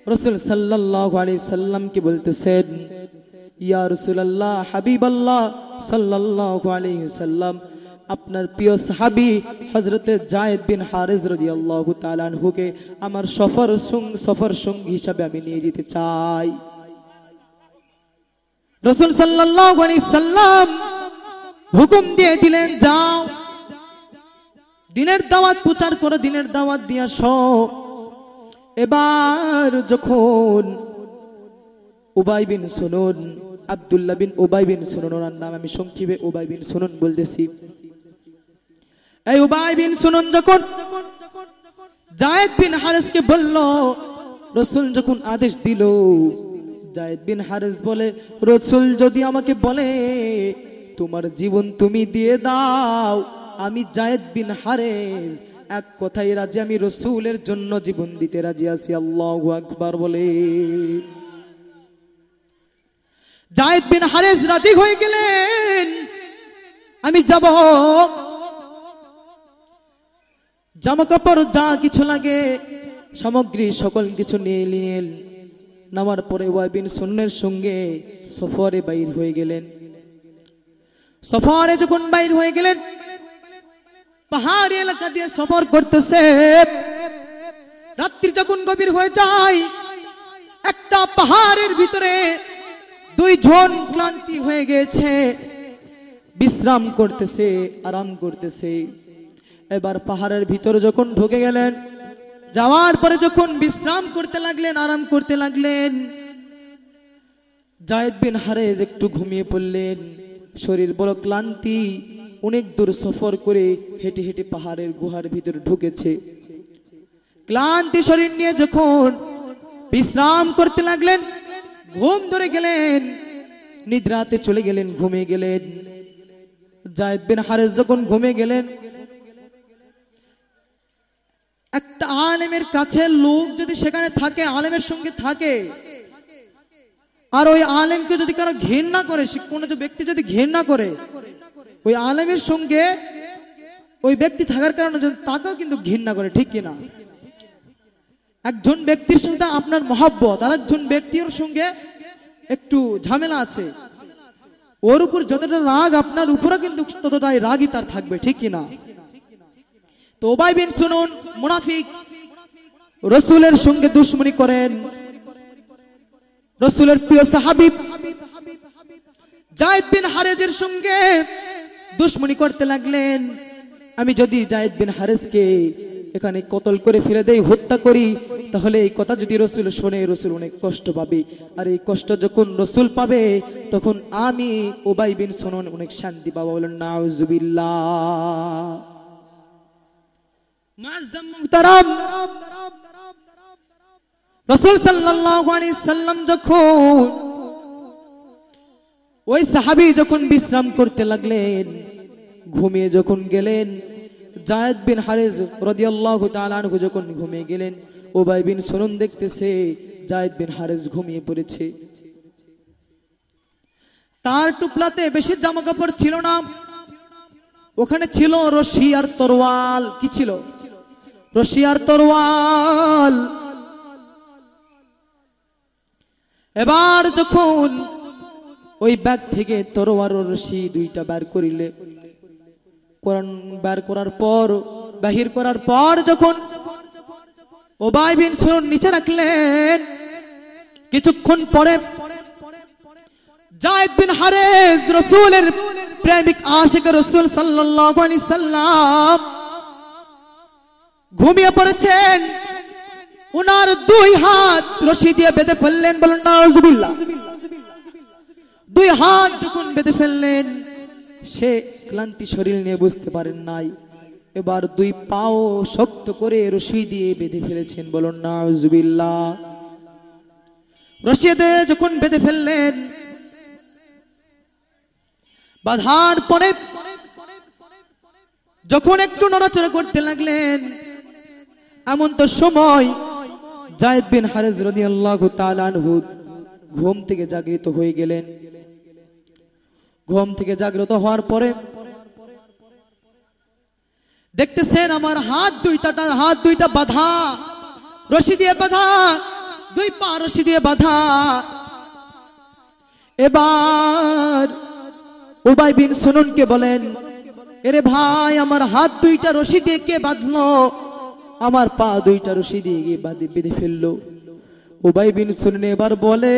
রাসূল সাল্লাল্লাহু আলাইহি সাল্লাম কি বলতেছেন, ইয়া রাসূলুল্লাহ হাবিবাল্লাহ সাল্লাল্লাহু আলাইহি সাল্লাম, আপনার প্রিয় সাহাবী হযরতে যায়েদ বিন হারিস রাদিয়াল্লাহু তাআলা আনহুকে আমার সফর সঙ্গী হিসেবে আমি নিয়ে যেতে চাই। রাসূল সাল্লাল্লাহু আলাইহি সাল্লাম হুকুম দিয়ে দিলেন, যাও দিনের দাওয়াত প্রচার করো, দিনের দাওয়াত দিয়ে আসো। এবার যখন উবাই বিন সুনুন, আব্দুল্লাহ বিন উবাই বিন সুনুন, ওনার নাম আমি সংক্ষেপে উবাই বিন সুনুন বলতেছি। এই উবাই বিন সুনুন যখন যায়েদ বিন হারিসকে বলল, রাসূল যখন আদেশ দিল, যায়েদ বিন হারিস বলে, রাসূল যদি আমাকে বলে তোমার জীবন তুমি দিয়ে দাও, আমি যায়েদ বিন হারিস এক কথাই রাজি, আমি রাসূলের জন্য জীবন দিতে রাজি আছি। আল্লাহু আকবার বলে যায়েদ বিন হারিস রাজি হয়ে গেলেন, আমি যাব। জামা কাপড় যা কিছু লাগে সামগ্রী সকল কিছু নিয়ে নিলেন। নামার পরে উবাই বিন সুন্নের সঙ্গে সফরে বাইর হয়ে গেলেন। সফরে যখন বাইর হয়ে গেলেন, পাহাড়ি এলাকা দিয়ে সফর করতেছে। রাত্রি যখন গভীর হয়ে যায়, একটা পাহাড়ের ভিতরে দুইজন ক্লান্তি হয়ে গেছে, বিশ্রাম করতেছে, আরাম করতেছে। এবার পাহাড়ের ভিতরে যখন ঢুকে গেলেন, যাওয়ার পরে যখন বিশ্রাম করতে লাগলেন, আরাম করতে লাগলেন, যায়েদ বিন হারিস একটু ঘুমিয়ে পড়লেন। শরীর বড় ক্লান্তি, অনেক দূর সফর করে হেঁটে হেঁটে পাহাড়ের গুহার ভিতরে ঢুকেছে। ক্লান্তি শরীর নিয়ে যখন বিশ্রাম করতে লাগলেন, ঘুম ধরে গেলেন, নিদ্রাতে চলে গেলেন, ঘুমিয়ে গেলেন। যায়েদ বিন হারিস যখন ঘুমিয়ে গেলেন, একটা আলেমের কাছে লোক যদি সেখানে থাকে, আলেমের সঙ্গে থাকে, আর ওই আলেমকে যদি কারো ঘৃণা করে, কোনো যে ব্যক্তি যদি ঘৃণা করে, ওই আলেমের সঙ্গে ওই ব্যক্তি থাকার কারণে তাকেও কিন্তু ঘৃণা করে, ঠিক কিনা? একজন ব্যক্তির সঙ্গে আপনার মহব্বত, আর একজন ব্যক্তির সঙ্গে একটু ঝামেলা আছে, ওর উপর যতটা রাগ আপনার উপরে কিন্তু ততটাই রাগই তার থাকবে, ঠিক কিনা? তো উবাই বিন সুনুন মুনাফিক রাসূলের সঙ্গে দুশমনি করেন। রাসূলের প্রিয় সাহাবী যায়েদ বিন হারিসের সঙ্গে দুশমনি করতে লাগলেন। আমি যদি যায়েদ বিন হারিসকে এখানে কতল করে ফেলে দেই, হত্যা করি, তাহলে এই কথা যদি রাসূল শুনে, রাসূল অনেক কষ্ট পাবে, আর এই কষ্ট যখন রাসূল পাবে, তখন আমি উবাই বিন সুনুন অনেক শান্তি পাবো। বলেন নাউযুবিল্লাহ। মুআজ্জাম মুহতারাম, রাসূল সাল্লাল্লাহু আলাইহি সাল্লাম যখন ওই সাহাবী যখন বিশ্রাম করতে লাগলেন, ঘুমিয়ে যখন গেলেন, যায়েদ বিন হারিস রাদিয়াল্লাহু তাআলা আনহু যখন ঘুমিয়ে গেলেন, উবাই বিন সুনুন দেখতেছে যায়েদ বিন হারিস ঘুমিয়ে পড়েছে। তার টুপলাতে বেশি জামা কাপড় ছিল না, ওখানে ছিল রশি আর তরোয়াল। কি ছিল? রশি আর তরোয়াল। এবার যখন ওই ব্যাগ থেকে তরোয়ার ও রশি দুইটা বের করিলে, বাহির করার পর যখন উবাই বিন সুনুন নিচে রাখলেন, কিছুক্ষণ পরে যায়েদ বিন হারিস রাসূলের প্রেমিক আশিক রাসূল সাল্লাল্লাহু আলাইহি সাল্লাম ঘুমিয়ে পড়েছেন। ওনার দুই হাত রশি দিয়ে বেঁধে ফেললেন। বলুন নাউযুবিল্লাহ। দুই হাত যখন বেঁধে ফেললেন, সে ক্লান্তি শরীর নিয়ে বুঝতে পারেন নাই। এবার দুই পাও শক্ত করে রশি দিয়ে বেঁধে ফেলেছেন। বলুন নাউযুবিল্লাহ। রশি দিয়ে যখন বেঁধে ফেললেন, বাঁধার পরে যখন একটু নড়াচড়া করতে লাগলেন, এমন তো সময় যায়েদ বিন হারিস রাদিয়াল্লাহু তাআলা আনহু ঘুম থেকে জাগরিত হয়ে গেলেন। ঘুম থেকে জাগ্রত হওয়ার পরে দেখতেছেন আমার হাত দুইটা বাঁধা, রশি দিয়ে বাঁধা। দুই পা রশি দিয়ে বাঁধা। এবার উবাই বিন সুনুনকে বলেন, এরে ভাই, আমার হাত দুইটা রশি দিয়ে কে বাঁধলো? আমার পা দুইটা রশি দিয়ে গিয়ে বেঁধে ফেললো। উবাই বিন সুনুন এবার বলে,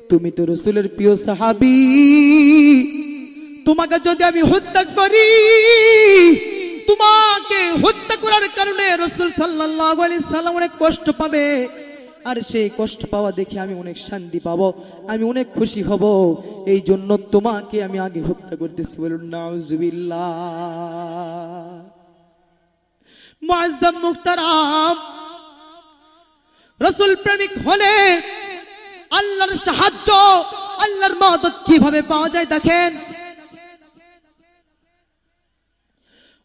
তুমি তো রাসূলের প্রিয় সাহাবী, তোমাকে যদি আমি হত্যা করি, তোমাকে হত্যা করার কারণে রাসূল সাল্লাল্লাহু আলাইহি সাল্লাম অনেক কষ্ট পাবে, আর সেই কষ্ট পাওয়া দেখে আমি অনেক শান্তি পাবো, আমি অনেক খুশি হব, এই জন্য তোমাকে আমি আগে হত্যা করতেছি। বলুন নাউজুবিল্লাহ। মুআজ্জাম মুহতারাম, রাসূল প্রেমিক হলে আল্লাহর সাহায্য, আল্লাহর মদদ কিভাবে পাওয়া যায় দেখেন।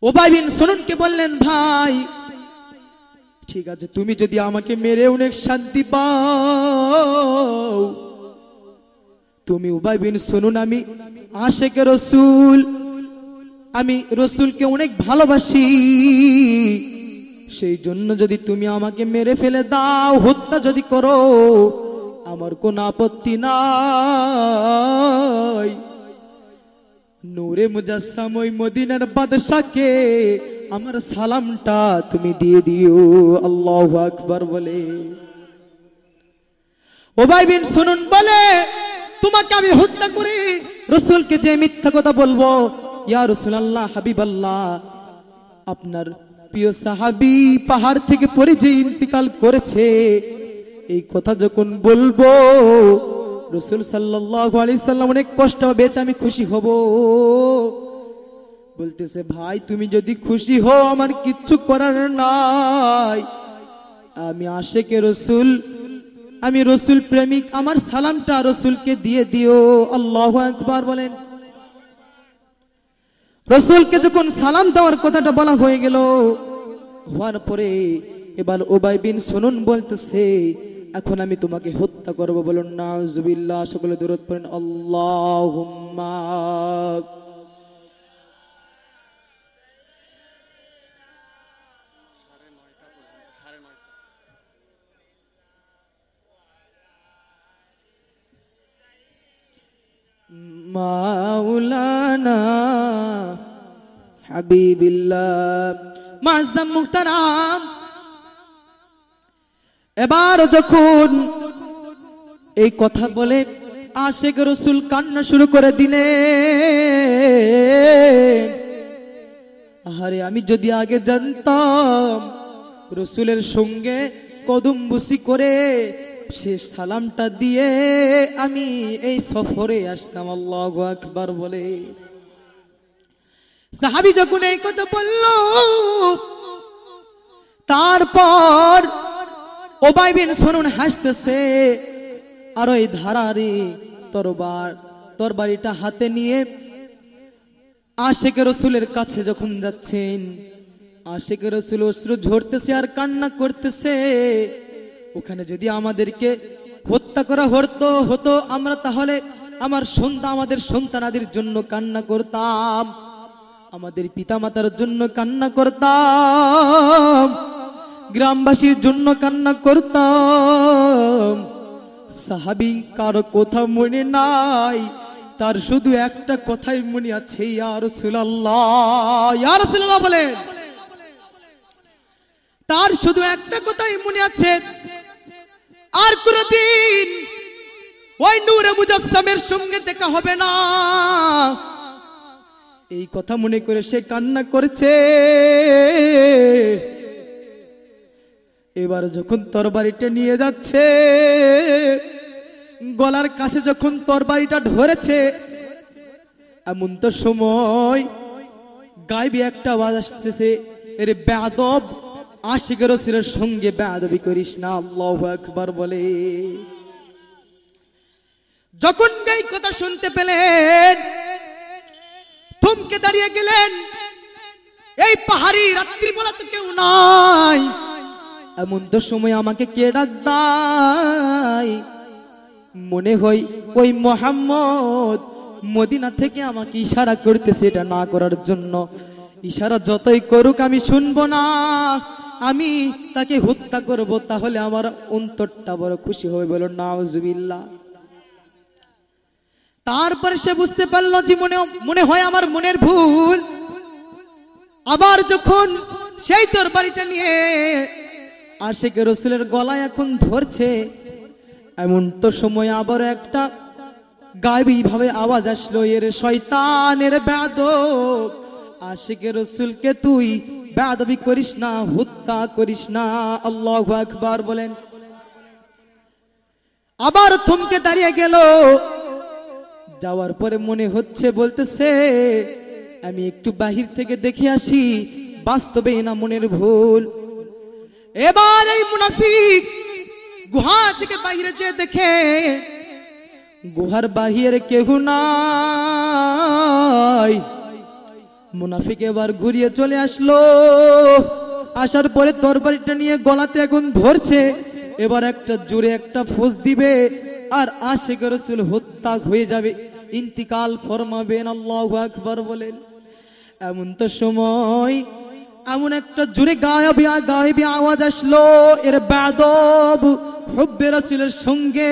উবাই বিন সুনুনকে বললেন, ভাই ঠিক আছে, তুমি যদি আমাকে মেরে অনেক শান্তি পাও, তুমি উবাই বিন সুনুন, আমি আশিকে রাসূল, আমি রাসূলকে অনেক ভালোবাসি, সেই জন্য যদি তুমি আমাকে মেরে ফেলে দাও, হত্যা যদি করো, আমার কোনো আপত্তি নাই। নূরে মুজাসসাম ওই মদিনার বাদশাকে আমার সালামটা তুমি দিয়ে দিও। আল্লাহু আকবার বলে উবাই বিন সুনুন বলে, তোমাকে আমি হত্যা করি, রাসূলকে যে মিথ্যা কথা বলবো, ইয়া রাসূলুল্লাহ, হাবিবাল্লাহ, আপনার প্রিয় সাহাবী পাহাড় থেকে পড়ে যে ইন্তিকাল করেছে, এই কথা যখন বলবো, রাসূল সাল্লাল্লাহু আলাইহি সাল্লাম অনেক কষ্ট হবে, আমি খুশি হব। বলতেছে, ভাই তুমি যদি খুশি হও, আমার কিচ্ছু করার নাই, আমি আশিকে রাসূল, আমি রাসূল প্রেমিক, আমার সালামটা রাসূলকে দিয়ে দিও। আল্লাহু আকবার বলেন। রাসূলকে যখন সালাম দেওয়ার কথাটা বলা হয়ে গেল, হওয়ার পরে এবার উবাই বিন সুনুন বলতেছে, এখন আমি তোমাকে হত্যা করব। বলুন নাউজুবিল্লাহ। সকলে দরুদ পড়েন, আল্লাহুম্মা। মাওলানা হাবিবিল্লাহ। মুআজ্জাম মুহতারাম, এবার যখন এই কথা বলে আশিক রাসূল কান্না শুরু করে দিলেন, আরে আমি যদি আগে জানতাম রাসূলের সঙ্গে কদমবুসি করে সে সালামটা দিয়ে আমি এই সফরে আসতাম। আল্লাহু আকবার বলে সাহাবী যখন এই কথা বলল, তারপর উবাই বিন সুনুন হাসতেছে, আর ওই ধারারি তরবারিটা হাতে নিয়ে আশিকে রাসূলের কাছে যখন যাচ্ছেন, আশিকে রাসূল অশ্রু ঝরতেছে আর কান্না করতেছে। ওখানে যদি আমাদেরকে হত্যা করা হতো, আমরা তাহলে আমাদের সন্তানাদের জন্য কান্না করতাম, আমাদের পিতামাতার জন্য কান্না করতাম, গ্রামবাসীর জন্য কান্না করতাম। সাহাবী কারো কথা মনে নাই, তার শুধু একটা কথাই মনে আছে, ইয়া রাসূলুল্লাহ, ইয়া রাসূলুল্লাহ বলেন। তার শুধু একটা কথাই মনে আছে, আর কোনদিন ওই নূরে মুজাসসামের সঙ্গে দেখা হবে না, এই কথা মনে করে সে কান্না করেছে। এবার যখন তরবারিটা নিয়ে যাচ্ছে, গলার কাছে যখন তরবারিটা ধরেছে, এমন তো সময় গায়েবী একটা আওয়াজ আসতেছে, এরে বেয়াদব, আশিক রাসূলের সঙ্গে বেয়াদবি করিস না। আল্লাহু আকবার বলে যখন এই কথা শুনতে পেলেন, থমকে দাঁড়িয়ে গেলেন। এই পাহাড়ি রাত্রি বেলা তো কেউ নাই, এমন তো সময় আমাকে কে ডাক দেয়, মনে হয় ওই মুহাম্মদ মদিনা থেকে আমাকে ইশারা করতেছে এটা না করার জন্য। ইশারা যতই করুক আমি শুনবো না, আমি তাকে হত্যা করব, তাহলে আমার অন্তরটা বড় খুশি হবে। বলো নাউজুবিল্লাহ। তারপর সে বুঝতে পারলো যে মনে হয় আমার মনের ভুল। আবার যখন সেই তরবারিটা নিয়ে আশিকে রাসূলের গলায় এখন ধরছে, এমন তো সময় আবার একটা গায়েবী ভাবে আওয়াজ আসলো, এর শয়তানের বেয়াদব, আশিকে রাসূলকে তুই বেয়াদবি করিস না, হত্যা করিস না। আল্লাহু আকবার বলেন। আবার থমকে দাঁড়িয়ে গেল। যাওয়ার পরে মনে হচ্ছে, বলতেছে আমি একটু বাহির থেকে দেখে আসি, বাস্তবে না মনের ভুল। এবার এই মুনাফিক গুহা থেকে বাইরে যেয়ে দেখে গুহার বাহিরে কেউ নাই। মুনাফিক এবার ঘুরিয়ে চলে আসলো। আসার পরে তরবারিটা নিয়ে গলাতে এখন ধরছে। এবার একটা জোরে একটা ফোঁস দিবে আর আশিক রাসূল হত্যা হয়ে যাবে, ইন্তিকাল ফরমাবেন। আল্লাহু আকবার বলেন। এমন তো সময় এমন একটা জোরে গায়েবী আওয়াজ আসলো, এর বেয়াদব, হুব্বে রাসূলের সঙ্গে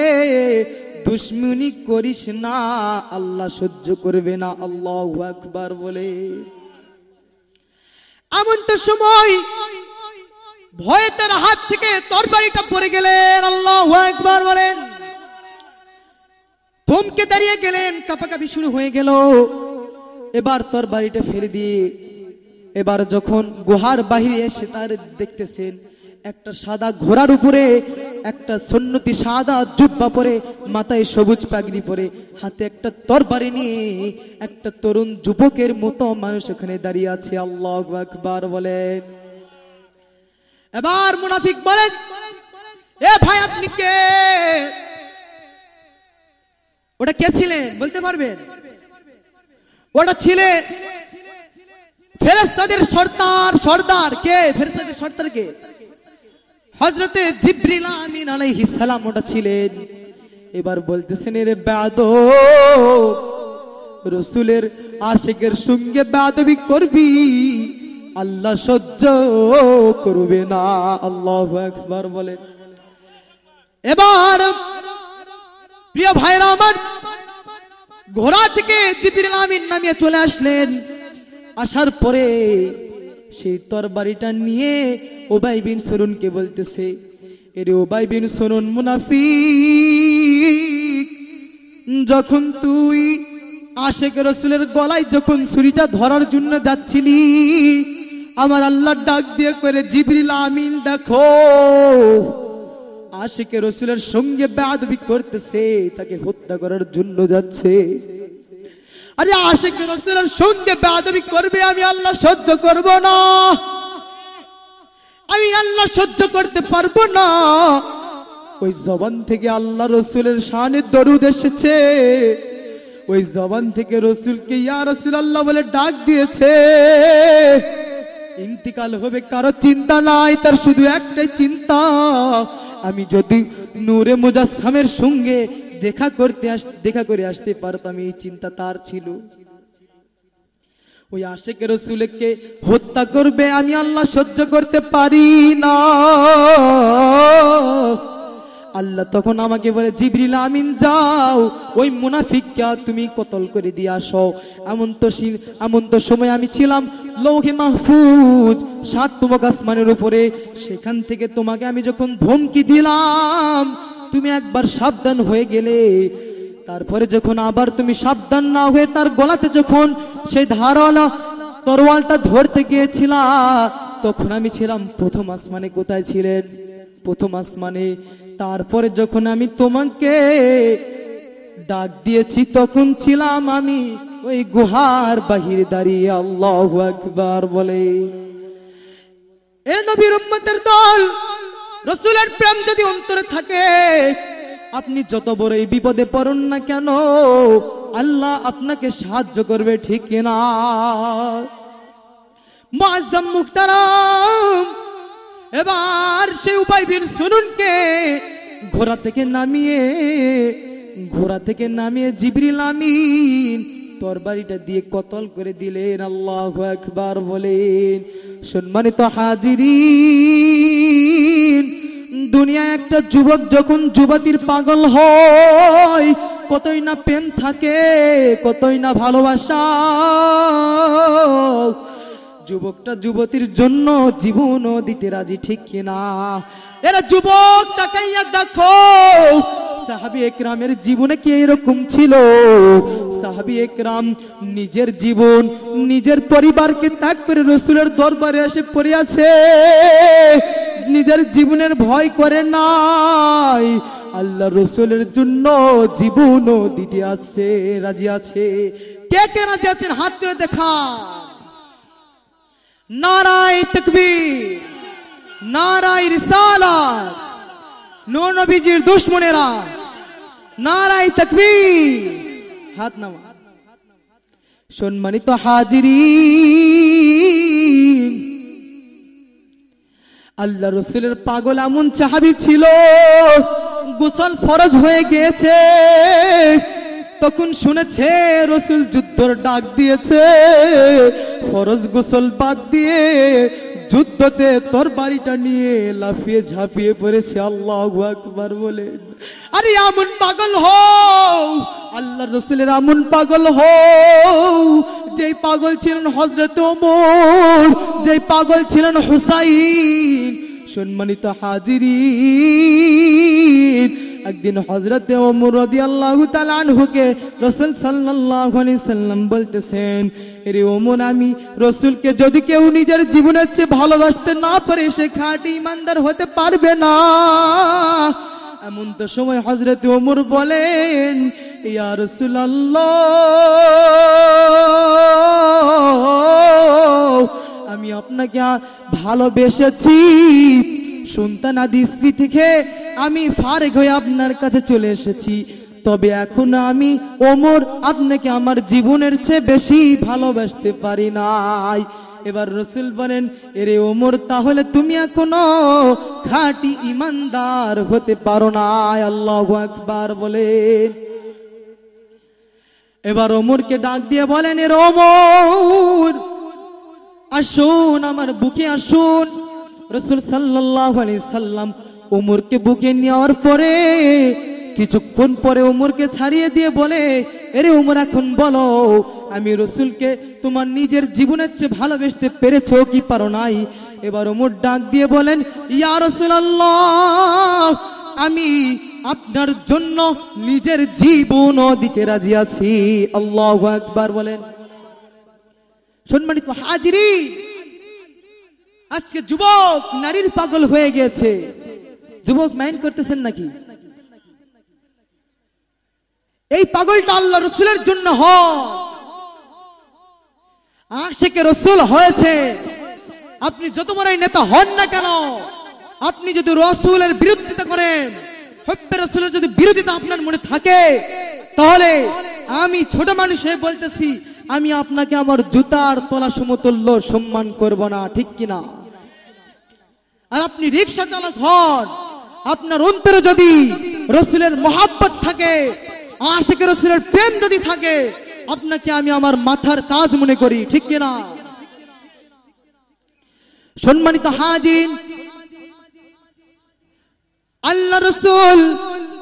দুশমনি করিস না, আল্লাহ সহ্য করবে না। আল্লাহু আকবার বলে। এমন তো সময় ভয়ে তার হাত থেকে তরবারিটা পড়ে গেলেন। আল্লাহু আকবার বলেন। থমকে দাঁড়িয়ে গেলেন, কাঁপাকাঁপি শুরু হয়ে গেল। এবার তরবারিটা ফেলে দিয়ে এবার যখন গুহার বাহিরে এসে তার দেখতেছেন একটা সাদা ঘোড়ার উপরে একটা সুন্নতি সাদা জুব্বা পরে, মাথায় সবুজ পাগড়ি পরে, হাতে একটা তরবারি নিয়ে একটা তরুণ যুবকের মতো মানুষ ওখানে দাঁড়িয়ে আছে। আল্লাহু আকবার বলেন। এবার মুনাফিক বলেন, এ ভাই আপনি কে? ওটা কে ছিলেন বলতে পারবেন? ওটা ছিলেন ফেরেশতাদের সর্দার। কে ফেরেশতাদের সর্দার? কে? হযরতে জিবরিল আমিন আলাইহিস সালাম ওটা ছিলেন। এবার বলতেছেন, এর বেয়াদব, রাসূলের আশিকের সঙ্গে বেয়াদবি করবি, আল্লাহ সহ্য করবে না। আল্লাহু আকবার বলেন। এবার প্রিয় ভাইরা আমার, ঘোড়া থেকে জিবরিল আমিন নামিয়ে চলে আসলেন। আসার পরে সেই তরবারিটা নিয়ে উবাই বিন সুলুনকে বলতেছে, এরে উবাই বিন সুলুন মুনাফিক, যখন তুই আশিক রাসূলের গলায় যখন ছুরিটা ধরার জন্য যাচ্ছিলি, আমার আল্লাহ ডাক দিয়ে করে, জিবরিল আমিন দেখো আশিক রাসূলের সঙ্গে বেয়াদবি করতেছে, তাকে হত্যা করার জন্য যাচ্ছে। আরে আশিক রাসূলের সঙ্গে বেয়াদবি করবে, আমি আল্লাহ সহ্য করব না, আমি আল্লাহ সহ্য করতে পারবো না। ওই জবান থেকে আল্লাহ রাসূলের শানে দরুদ এসেছে, ওই জবান থেকে রাসূলকে ইয়া রাসূলুল্লাহ বলে ডাক দিয়েছে। ইন্তিকাল হবে কারো চিন্তা নাই, তার শুধু একটাই চিন্তা, আমি যদি নূরে মুজাসসামের সঙ্গে দেখা করে আসতে পারতাম, এই চিন্তা তার ছিল। ওই আশিক রাসূলকে হত্যা করবে, আমি আল্লাহ সহ্য করতে পারি না। আল্লাহ তখন আমাকে বলে, জিবরিল আমিন যাও ওই মুনাফিককে তুমি কতল করে দিয়ে আসো। এমন তো সময় আমি ছিলাম লৌহে মাহফুজ ৭তম আসমানের উপরে, সেখান থেকে তোমাকে আমি যখন ধমকি দিলাম, তুমি একবার সাবধান হয়ে গেলে, তারপরে যখন আবার তুমি সাবধান না হয়ে তার গলাতে যখন সেই ধারাওয়ালা তরোয়ালটা ধরতে গিয়েছিলা, তখন আমি ছিলাম প্রথম আসমানে। কোথায় ছিলেন? প্রথম আসমানে। তারপরে যখন আমি তোমাকে ডাক দিয়েছি, তখন ছিলাম আমি ওই গুহার বাহিরে দাঁড়িয়ে। আল্লাহু আকবার বলে। এ নবীর উম্মতের দল, রাসূলের প্রেম যদি অন্তরে থাকে, আপনি যত বড়ই বিপদে পড়ুন না কেন, আল্লাহ আপনাকে সাহায্য করবে, ঠিক না? মুআজ্জাম মুহতারাম, এবার সে উবাই বিন সুলুনকে ঘোড়া থেকে নামিয়ে জিবরিল আমিন তরবারিটা দিয়ে কতল করে দিলেন। আল্লাহু আকবার বলেন। সম্মানিত হাজিরিন, দুনিয়ায় একটা যুবক যখন যুবতীর পাগল হয়, কতই না প্রেম থাকে, কতই না ভালোবাসা, যুবকটা যুবতীর জন্য জীবনও দিতে রাজি, ঠিক কিনা? এরা যুবক তাকাইয়া দেখো, সাহাবী একরামের জীবনে কি এরকম ছিল? সাহাবী একরাম নিজের জীবন, নিজের পরিবারকে ত্যাগ করে রাসূলের দরবারে এসে পড়ে আছে। নিজের জীবনের ভয় করে নাই, আল্লাহ রাসূলের জন্য জীবনও দিতে আছে, রাজি আছে। কে কে রাজি আছেন হাত তুলে দেখা। নারায়ে তাকবীর, নারায়ে রিসালাত, নূর নবীজির দুশমনেরা, নারায়ে তাকবীর, হাত নামা। সম্মানিত হাজিরিন, আল্লাহ রাসূলের পাগল এমন সাহাবী ছিল, গোসল ফরজ হয়ে গিয়েছে, তখন শুনেছে রাসূল যুদ্ধের ডাক দিয়েছে, ফরজ গোসল বাদ দিয়ে যুদ্ধতে তরবারিটা নিয়ে লাফিয়ে ঝাঁপিয়ে পড়েছে। আল্লাহু আকবার বলেন। আরে এমন পাগল হও, আল্লাহ রাসূলের এমন পাগল হও, যেই পাগল ছিলেন হযরত ওমর, যেই পাগল ছিলেন হুসাইন। সম্মানিত হাজিরিন, একদিন হযরতে ওমর রাদিয়াল্লাহু তাআলা আনহুকে রাসূল সাল্লাল্লাহু আলাইহি সাল্লাম বলতেছেন, এরে ওমর, আমি রাসূলকে যদি কেউ নিজের জীবনের চেয়ে ভালোবাসতে না পারে, সে খাঁটি ঈমানদার হতে পারবে না। এমন তো সময় হযরতে ওমর বলেন, ইয়া রাসূলুল্লাহ, আমি আপনাকে ভালোবেসেছি, সন্তানাদি স্ত্রী থেকে আমি ফারেক হয়ে আপনার কাছে চলে এসেছি, তবে এখন আমি ওমর আপনাকে আমার জীবনের চেয়ে বেশি ভালোবাসতে পারি নাই। এবার রাসূল বলেন, এরে ওমর, তাহলে তুমি এখনো খাঁটি ঈমানদার হতে পারো না। আল্লাহু আকবার বলেন। এবার ওমরকে ডাক দিয়ে বলেন, এরে ওমর, আসুন, আমার বুকে আসুন। রাসূল সাল্লাল্লাহু আলাইহি সাল্লাম ওমরকে বুকে নেওয়ার পরে কিছুক্ষণ পরে ওমরকে ছাড়িয়ে দিয়ে বলে, এরে ওমর, এখন বলো, আমি রাসূলকে তোমার নিজের জীবনের চেয়ে ভালোবাসতে পেরেছো কি পারো নাই? এবার ওমর ডাক দিয়ে বলেন, ইয়া রাসূলুল্লাহ, আমি আপনার জন্য নিজের জীবনও দিতে রাজি আছি। আল্লাহু আকবার বলেন। সম্মানিত হাজিরিন, আজকে যুবক নারীর পাগল হয়ে গেছে। যুবক মাইন্ড করতেছেন নাকি? এই পাগলটা আল্লাহ রাসূলের জন্য হয়, আশিকে রাসূল হয়েছে। আপনি যত বড়ই নেতা হন না কেন, আপনি যদি রাসূলের বিরোধিতা করেন, হব্বে রাসূলের যদি বিরোধিতা আপনার মনে থাকে, তাহলে আমি ছোট মানুষ হয়ে বলতেছি, আমি আপনাকে আমার জুতার তলা সমতুল্য সম্মান করব না, ঠিক কিনা? আর আপনি রিকশা চালক হন, আপনার অন্তরে যদি রাসূলের মহব্বত থাকে, আশিকে রাসূলের প্রেম যদি থাকে, আপনাকে আমি আমার মাথার তাজ মনে করি, ঠিক কিনা? সম্মানিত হাজির, আল্লাহ রাসূল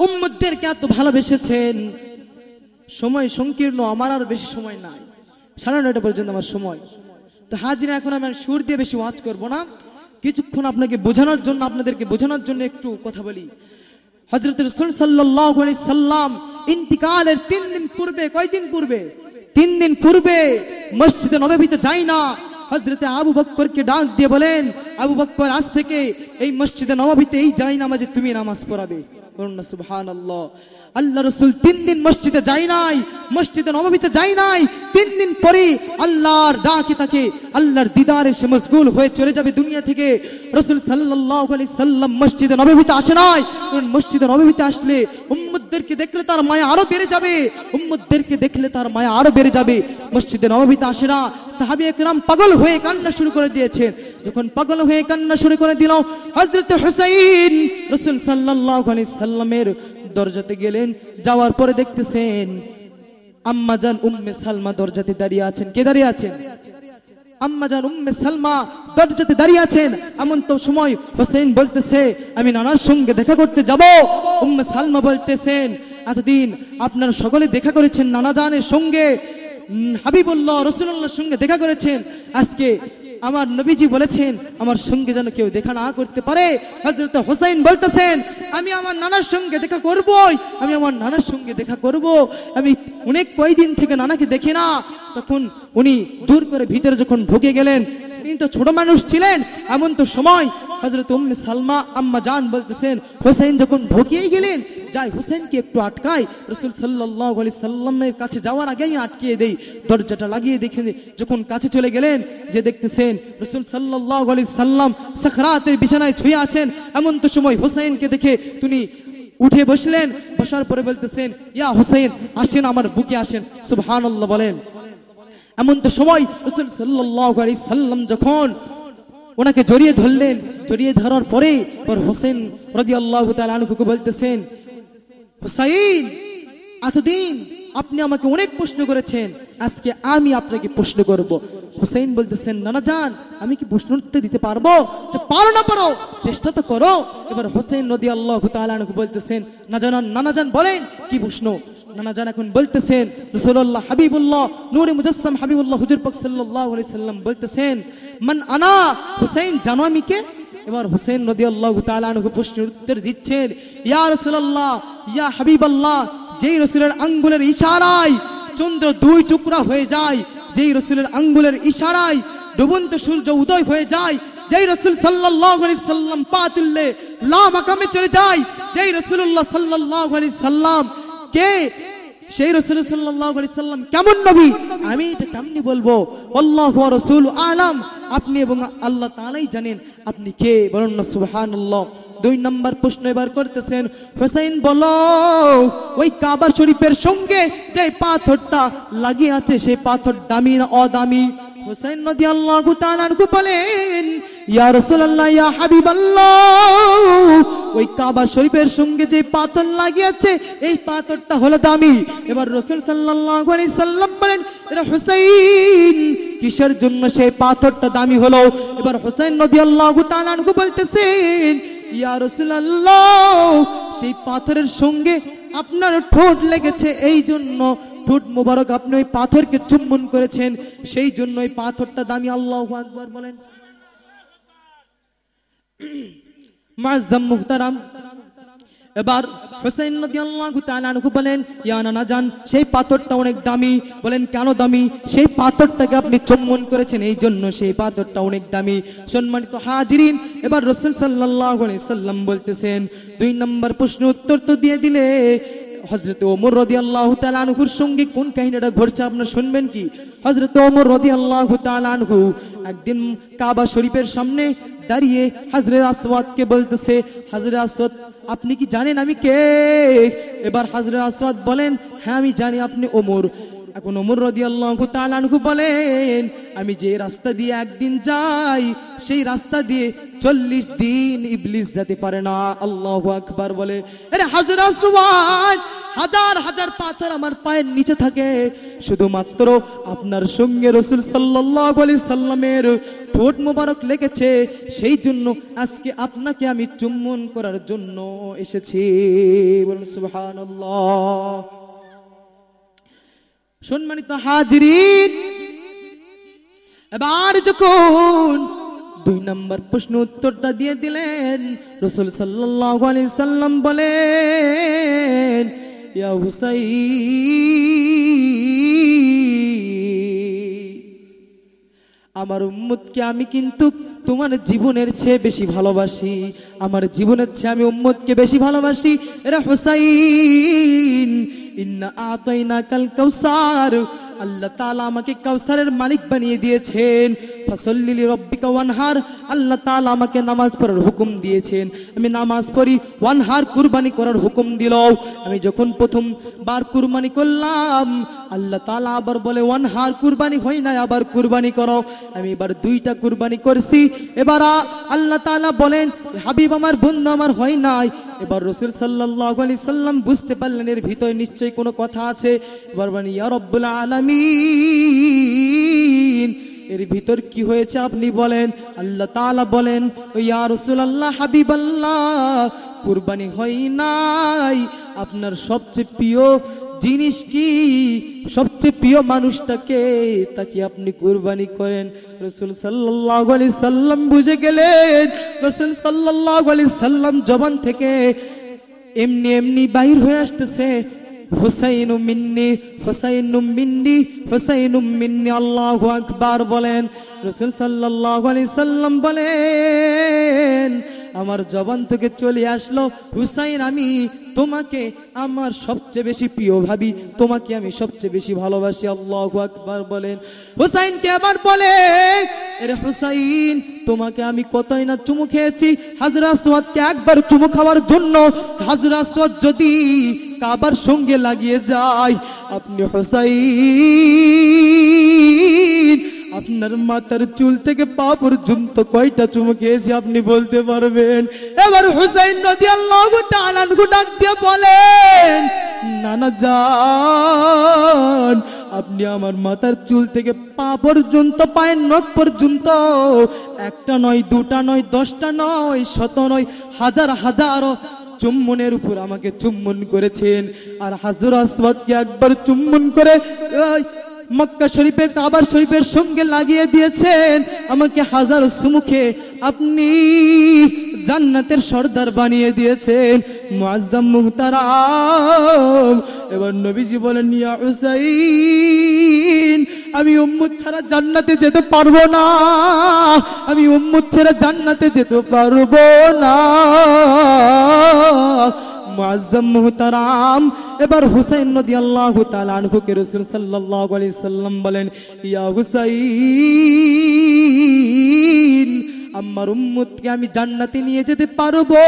উম্মতদেরকে এত ভালোবেসেছেন। সময় সংকীর্ণ, আমার আর বেশি সময় নাই, 9:30 পর্যন্ত আমার সময়। তো হাজির, এখন আমি সুর দিয়ে বেশি ওয়াজ করব না, কিছুক্ষণ আপনাকে বোঝানোর জন্য, আপনাদেরকে বোঝানোর জন্য একটু কথা বলি। হযরত রাসূল সাল্লাল্লাহু আলাইহি সাল্লাম ইন্তিকালের 3 দিন পূর্বে, কয়দিন পূর্বে? 3 দিন পূর্বে মসজিদে নববীতে যাই না, হযরতে আবু বকরকে ডাক দিয়ে বলেন, আবু বকর, আজ থেকে এই মসজিদে নববীতে এই যাই নামাজে তুমি নামাজ পড়াবে। বলুন না সুবহানাল্লাহ। আল্লাহ রাসূল 3 দিন মসজিদে যাই নাই, মসজিদে নববীতে যাই নাই। 3 দিন পরে আল্লাহর ডাকে তাকে, আল্লাহর দিদারে সে মশগুল হয়ে চলে যাবে দুনিয়া থেকে। রাসূল সাল্লাল্লাহু আলাইহি সাল্লাম মসজিদে নববীতে আসে নাই, কারণ মসজিদে নববীতে আসলে উম্মতদেরকে দেখলে তার মায়া আরো বেড়ে যাবে, উম্মতদেরকে দেখলে তার মায়া আরো বেড়ে যাবে। মসজিদে নববীতে আসে না, সাহাবী একরাম পাগল হয়ে কান্না শুরু করে দিয়েছেন। যখন পাগল হয়ে কান্না শুরু করে দিল, হযরত হুসাইন রাসূল সাল্লাল্লাহু আলাইহি সাল্লামের দরজাতে গেলেন। যাওয়ার পরে দেখতেছেন আম্মা জান উম্মে সালমা দরজাতে দাঁড়িয়ে আছেন। কে দাঁড়িয়ে আছেন? আম্মা জান উম্মে সালমা দরজাতে দাঁড়িয়ে আছেন। এমন তো সময় হোসেন বলতেছে আমি নানার সঙ্গে দেখা করতে যাব। উম্মে সালমা বলতেছেন এতদিন আপনারা সকলে দেখা করেছেন নানা জানের সঙ্গে, হাবিবুল্লাহ রাসূলুল্লাহর সঙ্গে দেখা করেছেন, আজকে আমার নবীজি বলেছেন আমার সঙ্গে যেন কেউ দেখা না করতে পারে। হযরত হোসেন বলতেছেন আমি আমার নানার সঙ্গে দেখা করবই, আমি আমার নানার সঙ্গে দেখা করব। আমি অনেক কয়েকদিন থেকে নানাকে দেখি না। তখন উনি জোর করে ভিতরে যখন ঢুকে গেলেন, তিনি তো ছোট মানুষ ছিলেন। এমন তো সময় হযরত উম্মে সালমা আম্মা জান বলতেছেন হোসেন যখন ঢুকিয়ে গেলেন, যাই হোসেনকে একটু আটকাই, রাসূল সাল্লাল্লাহু আলাইহি সাল্লামের কাছে যাওয়ার আগে আমি আটকিয়ে দেই, দরজাটা লাগিয়ে দেখে যখন কাছে চলে গেলেন যে দেখতেছেন রাসূল সাল্লাল্লাহু আলাইহি সাল্লাম সাকরাতের বিছানায় শুয়ে আছেন। এমন তো সময় হোসেনকে দেখে তিনি উঠে বসলেন। বসার পরে বলতেছেন ইয়া হোসেন আসেন আমার বুকে আসেন, সুবহানাল্লাহ বলেন। এমন তো সময় রাসূল সাল্লাল্লাহু আলাইহি সাল্লাম যখন ওনাকে জড়িয়ে ধরলেন, জড়িয়ে ধরার পরে হোসেন রাদিয়াল্লাহু তাআলা আনহুকে বলতেছেন হোসেন এতদিন আপনি আমাকে অনেক প্রশ্ন করেছেন, আজকে আমি আপনাকে প্রশ্ন করব। হোসেন বলতেছেন নানা জান আমি কি প্রশ্ন উত্তর দিতে পারবো? যে পারো না পারো চেষ্টা তো করো। এবার হোসেন রাদিয়াল্লাহু তাআলা আনহু বলতেছেন নানা জান বলেন কি প্রশ্ন? নানা জান এখন বলতেছেন রাসূলুল্লাহ হাবিবুল্লাহ নূরে মুজাসসাম হাবিবুল্লাহ হুজুর পাক সাল্লাল্লাহু আলাইহি সাল্লাম বলতেছেন মান আনা, হোসেন জানো আমি কে? এবার হোসেন রাদিয়াল্লাহু তাআলা আনহু প্রশ্নের উত্তর দিচ্ছেন ইয়া রাসূলুল্লাহ ইয়া হাবিবাল্লাহ, যেই রাসূলের আঙ্গুলের ইশারায় চন্দ্র দুই টুকরা হয়ে যায়, যেই রাসূলের আঙ্গুলের ইশারায় ডুবন্ত সূর্য উদয় হয়ে যায়, যেই রাসূল সাল্লাল্লাহু আলাইহি সাল্লাম পা তুললে লা মাকামে চলে যায়, যেই রাসূলুল্লাহ সাল্লাল্লাহু আলাইহি সাল্লাম কে, সেই রাসূল সাল্লাল্লাহু আলাইহি সাল্লাম কেমন নবী আমি এটা কেমনি বলবো? আল্লাহু ওয়া রাসূলু আলাম, আপনি এবং আল্লাহ তাআলাই জানেন আপনি কে, বলুন না সুবহানাল্লাহ। দুই নম্বর প্রশ্ন এবার করতেছেন হোসেন বলো ওই কাবা শরীফের সঙ্গে যে পাথরটা লাগিয়ে আছে সেই পাথর দামি না অদামি? হোসেন রাদিয়াল্লাহু তাআলা আনহু বলেন ইয়া রাসূলুল্লাহ ইয়া হাবিবাল্লাহ, ওই কাবা শরীফের সঙ্গে যে পাথর লাগিয়ে আছে এই পাথরটা হলো দামি। এবার রাসূল সাল্লাল্লাহু আলাইহি সাল্লাম বলেন এটা হোসেন কিসের জন্য সেই পাথরটা দামি হলো? এবার হোসেন রাদিয়াল্লাহু তাআলা আনহু বলতেছেন ইয়া রাসূলুল্লাহ সেই পাথরের সঙ্গে আপনার ঠোঁট লেগেছে, এই জন্য ঠোঁট মোবারক আপনি ওই পাথরকে চুম্বন করেছেন, সেই জন্য ওই পাথরটা দামি। আল্লাহু আকবার বলেন। মুআজ্জাম মুহতারাম, এবার হোসেন রাদিয়াল্লাহু তাআলা আনহু বলেন ইয়া নানা জান সেই পাথরটা অনেক দামি। বলেন কেন দামি? সেই পাথরটাকে আপনি চুম্বন করেছেন এই জন্য সেই পাথরটা অনেক দামি। সম্মানিত হাজিরিন, এবার রাসূল সাল্লাল্লাহু আলাইহি সাল্লাম বলতেছেন দুই নম্বর প্রশ্ন উত্তর তো দিয়ে দিলে, হযরত ওমর রাদিয়াল্লাহু তাআলা আনহুর সঙ্গে কোন কাহিনীটা ঘটছে আপনারা শুনবেন কি? হযরত ওমর রাদিয়াল্লাহু তাআলা আনহু একদিন কাবা শরীফের সামনে দাঁড়িয়ে হযরত আসওয়াদকে বলতেছে হযরত আসওয়াদ আপনি কি জানেন আমি কে? এবার হযরত আসওয়াদ বলেন হ্যাঁ আমি জানি আপনি ওমর। এখন ওমর রাদিয়াল্লাহু তাআলা আনহু বলেন আমি যে রাস্তা দিয়ে একদিন যাই সেই রাস্তা দিয়ে 40 দিন ইবলিস যেতে পারে না। আল্লাহু আকবার বলে। আরে হযরত আসওয়াদ হাজার হাজার পাথর আমার পায়ের নিচে থাকে, শুধুমাত্র আপনার সঙ্গে রাসূল সাল্লাল্লাহু আলাইহি সাল্লামের ঠোঁট মোবারক লেগেছে, সেই জন্য আজকে আপনাকে আমি চুম্বন করার জন্য এসেছি। বলুন সুবহানাল্লাহ। সম্মানিত হাজিরিন, এবার যখন দুই নম্বর প্রশ্ন উত্তরটা দিয়ে দিলেন, রাসূল সাল্লাল্লাহু আলাইহি সাল্লাম বলেন ইয়া হুসাইন, আমার উম্মতকে আমি কিন্তু তোমার জীবনের চেয়ে বেশি ভালোবাসি, আমার জীবনের চেয়ে আমি উম্মতকে বেশি ভালোবাসি। এরা হুসাইন ইন্না আতাইনাকাল কাউসার, আল্লাহ তাআলা আমাকে কাউসারের মালিক বানিয়ে দিয়েছেন। ফাসাল্লি লিরাব্বিকা ওয়ানহার, আল্লাহ তাআলা আমাকে নামাজ পড়ার হুকুম দিয়েছেন, আমি নামাজ পড়ি। ওয়ানহার কুরবানি করার হুকুম দিল। আমি যখন প্রথমবার কুরবানি করলাম আল্লাহ তাআলা আবার বলে ওয়ানহার কুরবানি হয় না, আবার কুরবানি করো। আমি এবার দুইটা কুরবানি করছি। এবার আল্লাহ তাআলা বলেন হাবিব আমার, বন্ধু আমার হয় নাই। এবার রাসূল সাল্লাল্লাহু আলাইহি সাল্লাম বুঝতে পারলেন এর ভিতরে নিশ্চয়ই কোনো কথা আছে। এবার বলেন, ইয়া রাব্বুল আলামিন, এর ভিতর কি হয়েছে আপনি বলেন। আল্লাহ তাআলা বলেন, ইয়া রাসূলুল্লাহ, হাবিবাল্লাহ, কুরবানি হয় নাই। আপনার সবচেয়ে প্রিয় জিনিস কি, সবচেয়ে প্রিয় মানুষটাকে, তাকে আপনি কুরবানি করেন। রাসূল সাল্লাল্লাহু আলাইহি সাল্লাম বুঝে গেলেন। রাসূল সাল্লাল্লাহু আলাইহি সাল্লাম জবান থেকে এমনি এমনি বাইর হয়ে আসতেছে, হুসাইনু মিন্নি, হুসাইনু মিন্নি, হুসাইনু মিন্নি, আল্লাহু আকবার বলেন। রাসূল সাল্লাল্লাহু আলাইহি সাল্লাম বলেন, আমার জবান থেকে চলে আসলো, হুসাইন, আমি তোমাকে আমার সবচেয়ে বেশি প্রিয় ভাবি, তোমাকে আমি সবচেয়ে বেশি ভালোবাসি। আল্লাহু আকবার বলেন। হুসাইনকে আবার বলে, এরে হুসাইন, তোমাকে আমি কতই না চুমু খেয়েছি। হাজর আসওয়াদকে একবার চুমু খাওয়ার জন্য হাজর আসওয়াদ যদি কাবার সঙ্গে লাগিয়ে যায়, আপনি হুসাইন, আপনার মাথার চুল থেকে পা পর্যন্ত কয়টা চুমু খেয়েছি আপনি বলতে পারবেন? এবার হুসাইন রাদিয়াল্লাহু তাআলা আনহু ডাক দিয়ে বলেন, নানা জান, আপনি আমার মাথার চুল থেকে পা পর্যন্ত, পায়ের নখ পর্যন্ত, একটা নয়, দুটা নয়, 10টা নয়, 100 নয়, হাজার হাজার চুম্বনের উপর আমাকে চুম্বন করেছেন। আর হাজর আসওয়াদকে একবার চুম্বন করে মক্কা শরীফের, কাবা শরীফের সঙ্গে লাগিয়ে দিয়েছেন। আমাকে হাজার সুমুখে আপনি জান্নাতের সর্দার বানিয়ে দিয়েছেন, মুআজ্জাম মুহতারাম। এবার নবীজি বলেন, ইয়া হুসাইন, আমি উম্মত ছাড়া জান্নাতে যেতে পারবো না, আমি উম্মত ছাড়া জান্নাতে যেতে পারবো না। মুআজ্জাম মুহতারাম, এবার হুসাইন রাদিয়াল্লাহু তাআলা আনহুকে রাসূল সাল্লাল্লাহু আলাইহি সাল্লাম বলেন, ইয়া হুসাইন, আমার উম্মতকে আমি জান্নাতে নিয়ে যেতে পারবো,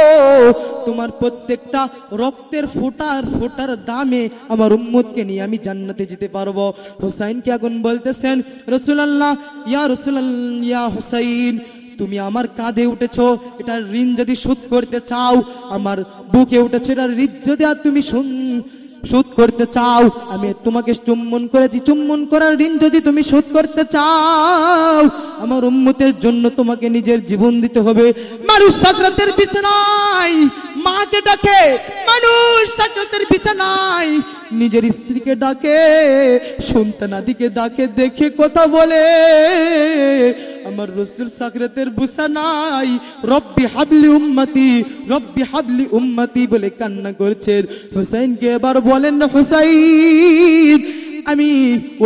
তোমার প্রত্যেকটা রক্তের ফোঁটার দামে আমার উম্মতকে নিয়ে আমি জান্নাতে যেতে পারবো। হুসাইনকে এখন বলতেছেন, রাসূলুল্লাহ, ইয়া রাসূলুল্লাহ, ইয়া হুসাইন, তুমি আমার কাঁধে উঠেছো, এটার ঋণ যদি শোধ করতে চাও, আমার বুকে উঠেছে, এটার ঋণ যদি আর তুমি শোধ করতে চাও, আমি তোমাকে চুম্বন করেছি, চুম্বন করার ঋণ যদি তুমি শোধ করতে চাও, আমার উম্মতের জন্য তোমাকে নিজের জীবন দিতে হবে। মানুষ সাকরাতের বিছানায় মাকে ডাকে, মানুষ সাকরাতের বিছানায় নিজের স্ত্রীকে ডাকে, সন্তানাদিকে ডাকে, দেখে কথা বলে। আমার রাসূল সাকরাতের বিছানায় রব্বি হাবলি উম্মতি, রব্বি হাবলি উম্মতি বলে কান্না করছেন। হুসাইনকে এবার বলেন, না হুসাইন, আমি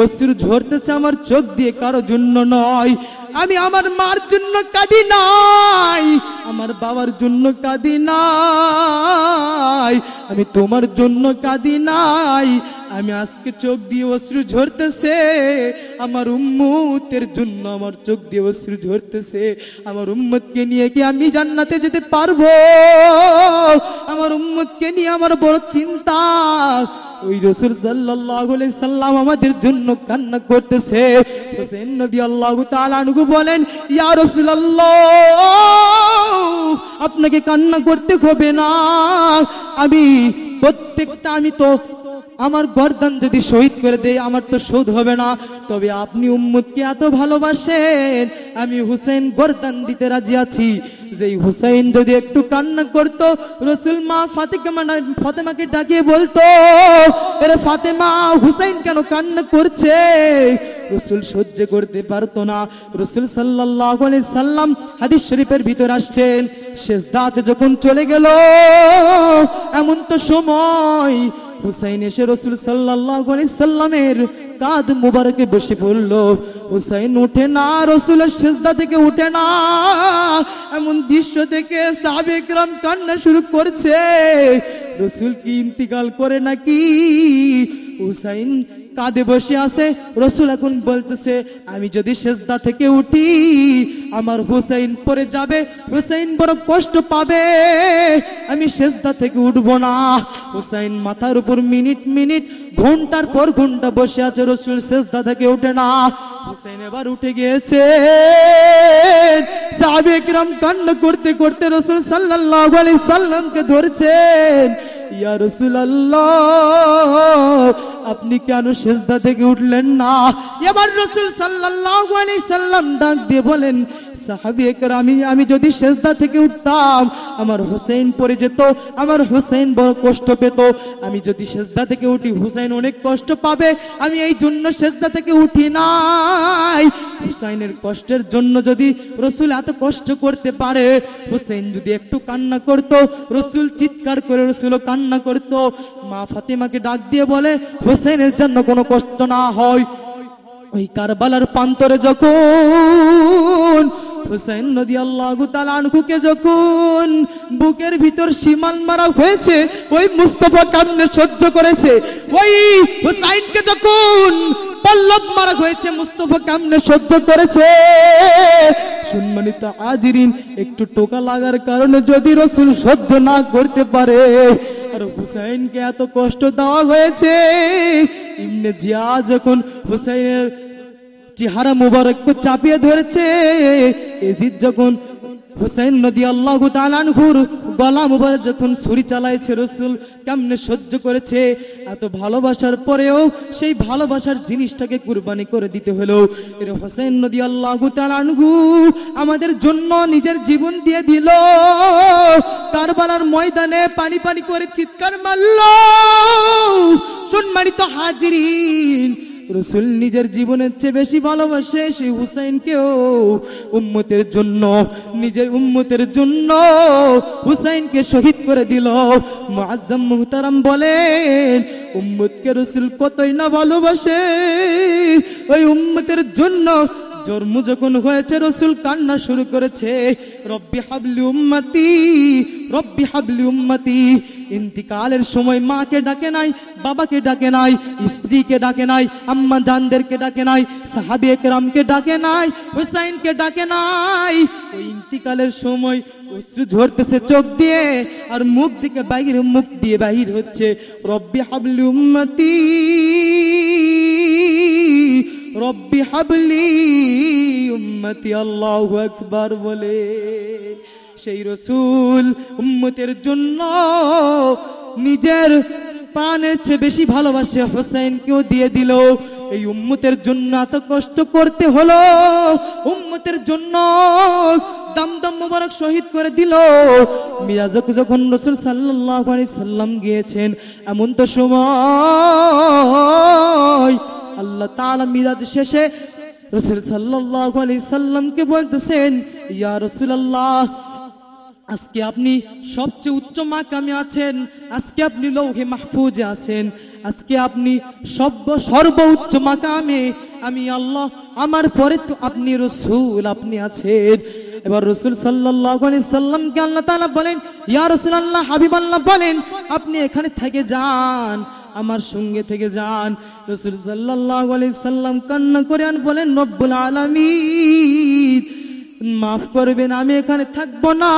অশ্রু ঝরতেছে আমার চোখ দিয়ে কারো জন্য নয়, আমি আমার মার জন্য কাঁদি নাই, আমার বাবার জন্য কাঁদি নাই, আমি তোমার জন্য কাঁদি নাই, আমি আজকে চোখ দিয়ে অশ্রু ঝরতেছে আমার উম্মতের জন্য, আমার চোখ দিয়ে অশ্রু ঝরতেছে। আমার উম্মতকে নিয়ে কি আমি জান্নাতে যেতে পারবো? আমার উম্মতকে নিয়ে আমার বড় চিন্তা। ওই রাসূল সাল্লাল্লাহু আলাইহি সাল্লাম আমাদের জন্য কান্না করতেছে। হুসাইন রাদিয়াল্লাহু তাআলা আনহু বলেন, ইয়া রাসূলুল্লাহ, আপনাকে কান্না করতে হবে না, আমি প্রত্যেকটা, আমি তো আমার গর্দান যদি শহীদ করে দেয় আমার তো শোধ হবে না, তবে আপনি উম্মতকে এত ভালোবাসেন, আমি হুসাইন গর্দান দিতে রাজি আছি। যেই হুসাইন যদি একটু কান্না করতো, রাসূল মা ফাতেমাকে ডাকিয়ে বলতো, আরে ফাতেমা, হুসাইন কেন কান্না করছে? রাসূল সহ্য করতে পারতো না। রাসূল সাল্লাল্লাহু আলাইহি সাল্লাম হাদিস শরীফের ভিতর আসছেন, সিজদাতে যখন চলে গেল, এমন তো সময় হুসাইন এসে রাসূল সাল্লাল্লাহু আলাইহি সাল্লামের কাঁধ মুবারকে বসে পড়ল। হুসাইন উঠে না, রাসূলের সিজদা থেকে উঠে না। এমন দৃশ্য দেখে সাহাবে কিরাম কান্না শুরু করছে। রাসূল কি ইন্তিকাল করে নাকি? হুসাইন কাঁধে বসে আছে। রসুল এখন বলতেছে, আমি যদি সেজদা থেকে উঠি আমার হুসাইন পড়ে যাবে, হুসাইন বড় কষ্ট পাবে, আমি সেজদা থেকে উঠবো না। হুসাইন মাথার উপর মিনিট মিনিট ঘন্টার পর ঘন্টা বসে আছে, রসুল সেজদা থেকে উঠে না। হুসাইন এবার উঠে গিয়েছে। সাহাবে কিরাম কান্না করতে করতে রসুল সাল্লাল্লাহু আলাইহি সাল্লামকে ধরছেন, ইয়া রাসূলুল্লাহ আপনি কেন সেজদা থেকে উঠলেন না? এবার রাসূল সাল্লাল্লাহু আলাইহি সাল্লাম ডাক দিয়ে বলেন, সাহাবী একরাম আমি যদি সেজদা থেকে উঠতাম আমার হুসাইন পড়ে যেত, আমার হুসাইন বড় কষ্ট পেত। আমি যদি সেজদা থেকে উঠি হুসাইন অনেক কষ্ট পাবে, আমি এই জন্য সেজদা থেকে উঠি নাই। হুসাইনের কষ্টের জন্য যদি রাসূল এত কষ্ট করতে পারে, হুসাইন যদি একটু কান্না করত, রাসূল চিৎকার করে রাসূলও কান্না করত। মা ফাতেমাকে ডাক দিয়ে বলে, হুসাইনের জন্য কোনো কষ্ট না হয়। ওই কারবালার প্রান্তরে যখন হুসাইন রাদিয়াল্লাহু তাআলা আনহুকে যখন বুকের ভিতর শিমাল মারা হয়েছে, ওই মুস্তাফা কেমনে সহ্য করেছে? ওই হুসাইনকে যখন পল্লব মারা হয়েছে, মুস্তাফা কেমনে সহ্য করেছে? সম্মানিত হাজিরিন, একটু টোকা লাগার কারণে যদি রাসূল সহ্য না করতে পারে, আর হুসাইনকে এত কষ্ট দেওয়া হয়েছে। ইবনে জিয়াদ যখন হুসাইনের চেহারা মুবারককে চাপিয়ে ধরেছে, ইয়াজিদ যখন হুসাইন রাদিয়াল্লাহু তাআলা আনহুর গলা মুবারক যখন ছুরি চালাইছে, রাসূল কেমনে সহ্য করেছে? এত ভালোবাসার পরেও সেই ভালোবাসার জিনিসটাকে কুরবানি করে দিতে হলো। এর হুসাইন রাদিয়াল্লাহু তাআলা আনহু আমাদের জন্য নিজের জীবন দিয়ে দিল। কারবালার ময়দানে পানি পানি করে চিৎকার মারলো। সম্মানিত হাজিরিন, রাসূল নিজের জীবনের চেয়ে বেশি ভালোবাসে সেই হুসাইনকেও। উম্মতের জন্য, নিজের উম্মতের জন্য হুসাইনকে শহীদ করে দিল। মুআজ্জম মুহতারাম বলেন, উম্মতকে রাসূল কতই না ভালোবাসে। ওই উম্মতের জন্য জন্ম যখন হয়েছে, রাসূল কান্না শুরু করেছে, রব্বি হাবলি উম্মতি, রব্বি হাবলি উম্মতি। ইন্তিকালের সময় মাকে ডাকে নাই, বাবাকে ডাকে নাই, স্ত্রীকে ডাকে নাই, আম্মা জানদেরকে ডাকে নাই, সাহাবী একরামকে ডাকে নাই, হুসাইনকে ডাকে নাই। ওই ইন্তিকালের সময় অশ্রু ঝরতেছে চোখ দিয়ে, আর মুখ থেকে বাইরে, মুখ দিয়ে বাহির হচ্ছে, রব্বি হাবলি উম্মতি, রব্বি হাবলি উম্মতি। আল্লাহু আকবার বলে সেই রাসূল উম্মতের জন্য নিজের প্রাণের চেয়ে বেশি ভালোবাসে, হুসাইনকেও দিয়ে দিল। এই উম্মতের জন্য এত কষ্ট করতে হলো, উম্মতের জন্য দমদম মুবারক শহীদ করে দিল। মিরাজকে যখন রাসূল সাল্লাল্লাহু আলাইহি সাল্লাম গিয়েছেন, এমন তো সময় আল্লাহ তাআলা মিরাজ শেষে রাসূল সাল্লাল্লাহু আলাইহি সাল্লামকে বলতেছেন, ইয়া রাসূলুল্লাহ আজকে আপনি সবচেয়ে উচ্চ মাকামে আছেন, আজকে আপনি লৌহে মাহফুজে আছেন, আজকে আপনি সর্বোচ্চ মাকামে। আমি আল্লাহ, আমার পরে তো আপনি রাসূল, আপনি আছেন। এবার রাসূল সাল্লাল্লাহু আলাইহি সাল্লামকে আল্লাহ তাআলা বলেন, ইয়া রাসূলুল্লাহ, হাবিবাল্লাহ বলেন, আপনি এখানে থেকে যান, আমার সঙ্গে থেকে যান। রাসূল সাল্লাল্লাহু আলাইহি সাল্লাম কান্না করে বলেন, রব্বুল আলামিন মাফ করবেন, আমি এখানে থাকবো না।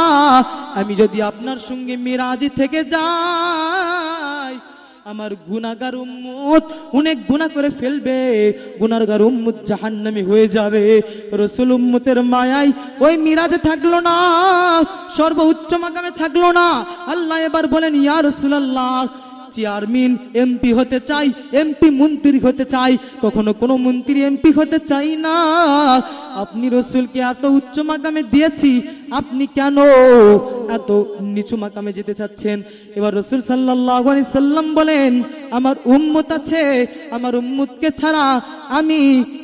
আমি যদি আপনার সঙ্গে মিরাজে থেকে যাই, আমার গুনাহগার উম্মত অনেক গুনাহ করে ফেলবে, গুনাহগার উম্মত জাহান্নামী হয়ে যাবে। রাসূল উম্মতের মায়ায় ওই মিরাজে থাকলো না, সর্বোচ্চ মাকামে থাকলো না। আল্লাহ এবার বলেন, ইয়া রাসূলুল্লাহ, চেয়ারম্যান এমপি হতে চাই, এমপি মন্ত্রী হতে চাই, কখনো কোনো মন্ত্রী এমপি হতে চাই না। আপনি রাসূলকে এত উচ্চ মাকামে দিয়েছি, আপনি কেন এত নিচু মাকামে যেতে চাচ্ছেন? এবার রাসূল সাল্লাল্লাহু আলাইহি সাল্লাম বলেন, আমার উম্মত আছে, আমার উম্মতকে ছাড়া আমি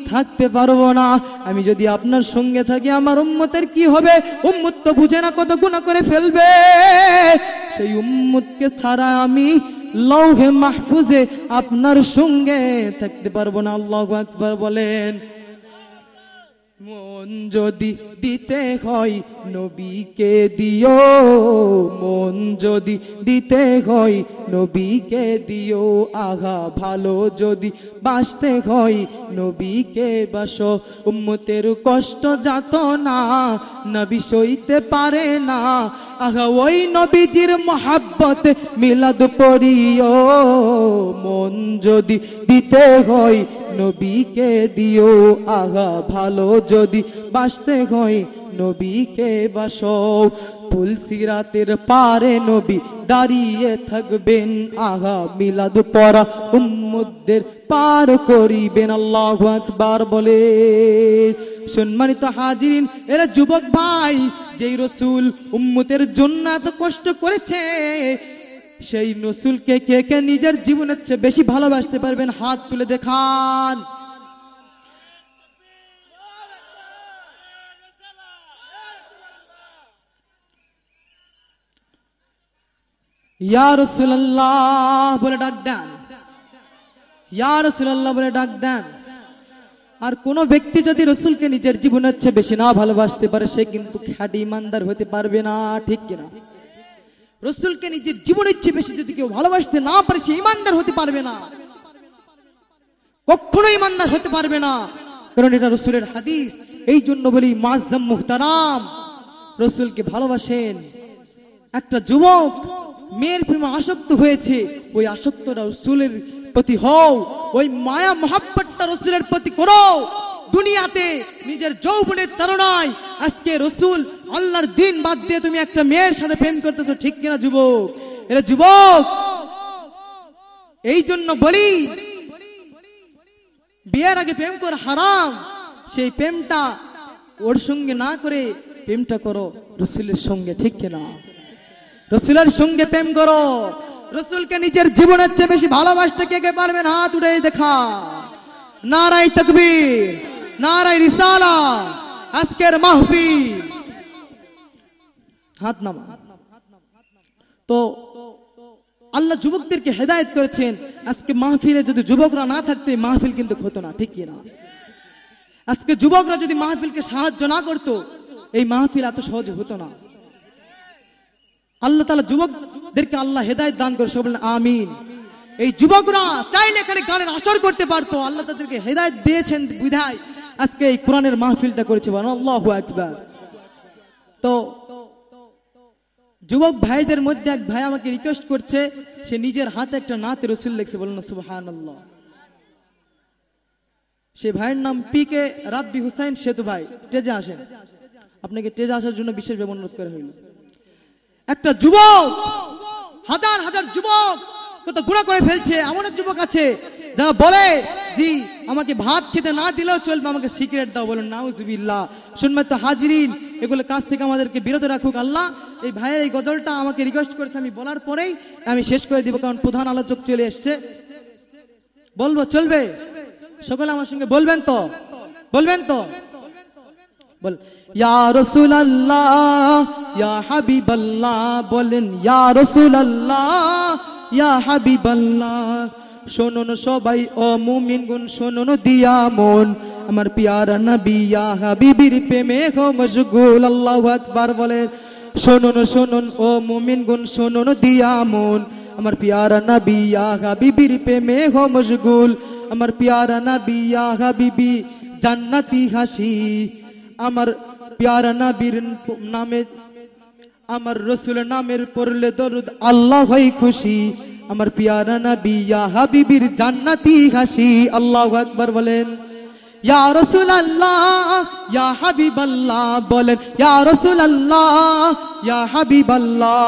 থাকতে পারবো না। আমি যদি আপনার সঙ্গে থাকি আমার উম্মতের কি হবে? উম্মত তো বুঝে না কত গুনাহ করে ফেলবে। সেই উম্মতকে ছাড়া আমি লৌহে মাহফুজে আপনার সঙ্গে থাকতে পারবো না। আল্লাহু আকবার বলেন। মন যদি দিতে হয় নবীকে দিও, মন যদি দিতে হয় নবীকে দিও, আহা ভালো যদি বাসতে হয় নবীকে বাসো। উম্মতের কষ্ট যাত না নবী সইতে পারে না, আহা ওই নবীজির মহাব্বতে মিলাদ পড়িও। মন যদি দিতে হয় নবীকে দিও, আহা ভালো যদি বাসতে হয় নবীকে বাসো। তুলসিরাতের পারে নবী দাঁড়িয়ে থাকবেন, আহা মিলাদ পড়া উম্মতদের পার করিবেন। আল্লাহু আকবার বলে। সম্মানিত হাজিরিন, এরা যুবক ভাই, যেই রসুল উম্মতের জন্য এত কষ্ট করেছে, সেই রসুলকে কে কে নিজের জীবনের চেয়ে বেশি ভালোবাসতে পারবেন? হাত তুলে দেখান। ইয়া রাসূলুল্লাহ বলে ডাক দেন, ইয়া রাসূলুল্লাহ বলে ডাক দেন। আর কোন ব্যক্তি যদি রসুলকে নিজের জীবনের চেয়ে বেশি না ভালোবাসতে পারে, সে কিন্তু খাঁটি ইমানদার হতে পারবে না, ঠিক কিনা? রসুলকে নিজের জীবনের চেয়ে বেশি যদি কেউ ভালোবাসতে না পারে, সে ইমানদার হতে পারবে না, কখনো ইমানদার হতে পারবে না, কারণ এটা রসুলের হাদিস। এই জন্য বলি মুআজ্জাম মুহতারাম, রসুলকে ভালোবাসেন। একটা যুবক মেয়ের প্রেমে আসক্ত হয়েছে, ওই আসক্তটা রসুলের প্রতি হও, ওই মায়া মহাব্বতটা রসুলের প্রতি করো। দুনিয়াতে নিজের যৌবনের তাড়নায় আজকে রসুল আল্লাহর দিন বাদ দিয়ে তুমি একটা মেয়ের সাথে প্রেম করতেছো, ঠিক কিনা যুবক? এরা যুবক, এই জন্য বলি বিয়ের আগে প্রেম করা হারাম। সেই প্রেমটা ওর সঙ্গে না করে প্রেমটা করো রসুলের সঙ্গে, ঠিক কিনা? রসুলের সঙ্গে প্রেম করো। রসুলকে নিজের জীবনের চেয়ে বেশি ভালোবাসতে কে কে পারবেন? হাত উঠে দেখা। নারায়ে তাকবীর, নারায়ে রিসালাত। আজকের মাহফিল, হাত নামা। তো আল্লাহ যুবকদেরকে হেদায়েত করেছেন। আজকে মাহফিলে যদি যুবকরা না থাকতে মাহফিল কিন্তু হতো না, ঠিক কি না? আজকে যুবকরা যদি মাহফিলকে সাহায্য না করতো, এই মাহফিল এত সহজে হতো না। আল্লাহ তাআলা যুবকদেরকে আল্লাহ হেদায়েত দান করে, সবাই বলেন আমিন। এই যুবকরা চাইলে এখানে গানের আসর করতে পারতো, আল্লাহ তাদেরকে হেদায়েত দিয়েছেন বিধায় আজকে এই কোরআনের মাহফিলটা করেছে। আল্লাহু আকবার। তো যুবক ভাইদের মধ্যে এক ভাই আমাকে রিকোয়েস্ট করছে, সে নিজের হাতে একটা নাতে রসুল লিখছে, বলুন না সুবহানাল্লাহ। সে ভাইয়ের নাম পিকে রাব্বি হুসাইন সেতু ভাই। টেজে আসেন, আপনাকে টেজে আসার জন্য বিশেষ অনুরোধ করা হইল। একটা যুবক, হাজার হাজার যুবক কত গুনাহ করে ফেলছে। এমন এক যুবক আছে যারা বলে, জি আমাকে ভাত খেতে না দিলেও চলবে, আমাকে সিগারেট দাও। বলুন নাউজুবিল্লাহ। সম্মানিত হাজিরিন, এগুলো কাজ থেকে আমাদেরকে বিরত রাখুক আল্লাহ। এই ভাইয়ের এই গজলটা আমাকে রিকোয়েস্ট করেছে, আমি বলার পরেই আমি শেষ করে দিব, কারণ প্রধান আলোচক চলে এসছে। বলবো, চলবে? সকলে আমার সঙ্গে বলবেন তো? বলবেন তো? বল ইয়া রাসূলুল্লাহ ইয়া হাবিবাল্লাহ, বলেন ইয়া রাসূলুল্লাহ ইয়া হাবিবাল্লাহ। শুনুন সবাই ও মুমিনগণ, শুনুন দিয়া মন, আমার পিয়ারা নবী ইয়া হাবিবির প্রেমে হো মশগুল। আল্লাহু আকবার বলেন। শুনুন শুনুন ও মুমিনগণ, শুনুন দিয়া মন, আমার পিয়ারা নবী ইয়া হাবিবির প্রেমে হো মশগুল। আমার পিয়ারা নবী ইয়া হাবিবি জান্নাতি হাসি, আমার প্যারা নবীর নামে, আমার রসুল নামের পড়লে দরুদ আল্লাহ হয় খুশি। আমার প্যারা নবী ইয়া হাবিবির জান্নাতি হাসি। আল্লাহু আকবার বলেন। ইয়া রাসূলুল্লাহ ইয়া হাবিবাল্লাহ, বলেন ইয়া রাসূলুল্লাহ ইয়া হাবিবাল্লাহ।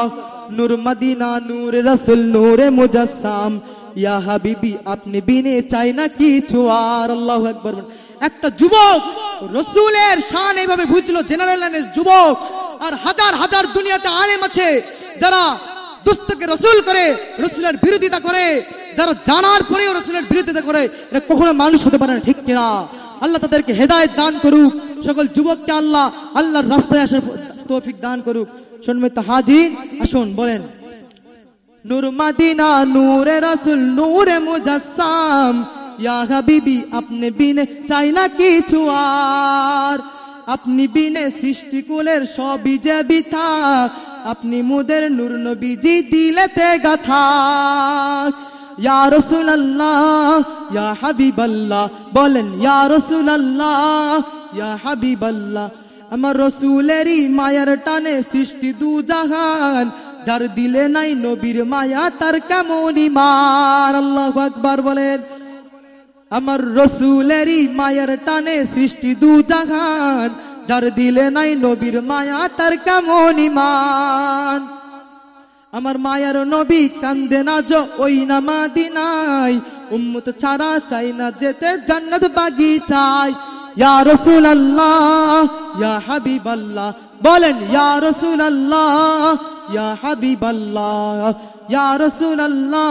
নূর মদিনা নূর রাসূল নূরে মুজাসসাম, ইয়া হাবিবি আপনি বিনে চাই না কিছু আর। আল্লাহু আকবার। একটা যুবক রসুলের শান এইভাবে বুঝলো, জেনারেল লাইনের যুবক। আর হাজার হাজার দুনিয়াতে আলেম আছে যারা দুস্তকে রসুল করে, রসুলের বিরোধিতা করে, যারা জানার পরেও রসুলের বিরোধিতা করে। এটা কখনো মানুষ হতে পারে না, ঠিক কিনা? আল্লাহ তাদেরকে হেদায়েত দান করুক। সকল যুবককে আল্লাহ আল্লাহর রাস্তায় আসার তৌফিক দান করুক। সম্মানিত হাজির, আসুন বলেন নূর মদিনা নূরে রাসূল নূরে মুজাসসাম, ইয়া হাবিবি আপনি বিনে চাই না কিছু আর, আপনি বিনে সৃষ্টি কুলের সবই যে বিথা, আপনি মুদের নূর নবীজি দিলেতে গাথা। ইয়া রাসূলুল্লাহ ইয়া হাবিবাল্লাহ, বলেন ইয়া রাসূলুল্লাহ ইয়া হাবিবাল্লাহ। আমার রাসূলেরই মায়ার টানে সৃষ্টি দু জাহান, যার দিলে নাই নবীর মায়া তার কেমন ঈমান। আল্লাহু আকবার বলেন। আমার রাসূলেরই মায়ার টানে সৃষ্টি দু জাহান, যার দিলে নাই নবীর মায়া তার কেমন ঈমান। আমার মায়ার নবী কান্দে না যো ওই না মদিনায়, উম্মত ছাড়া চাই না যেতে জান্নাত বাগিচায়। ইয়া রাসূলুল্লাহ ইয়া হাবিবাল্লাহ, বলেন ইয়া রাসূলুল্লাহ ইয়া হাবিবাল্লাহ, ইয়া রাসূলুল্লাহ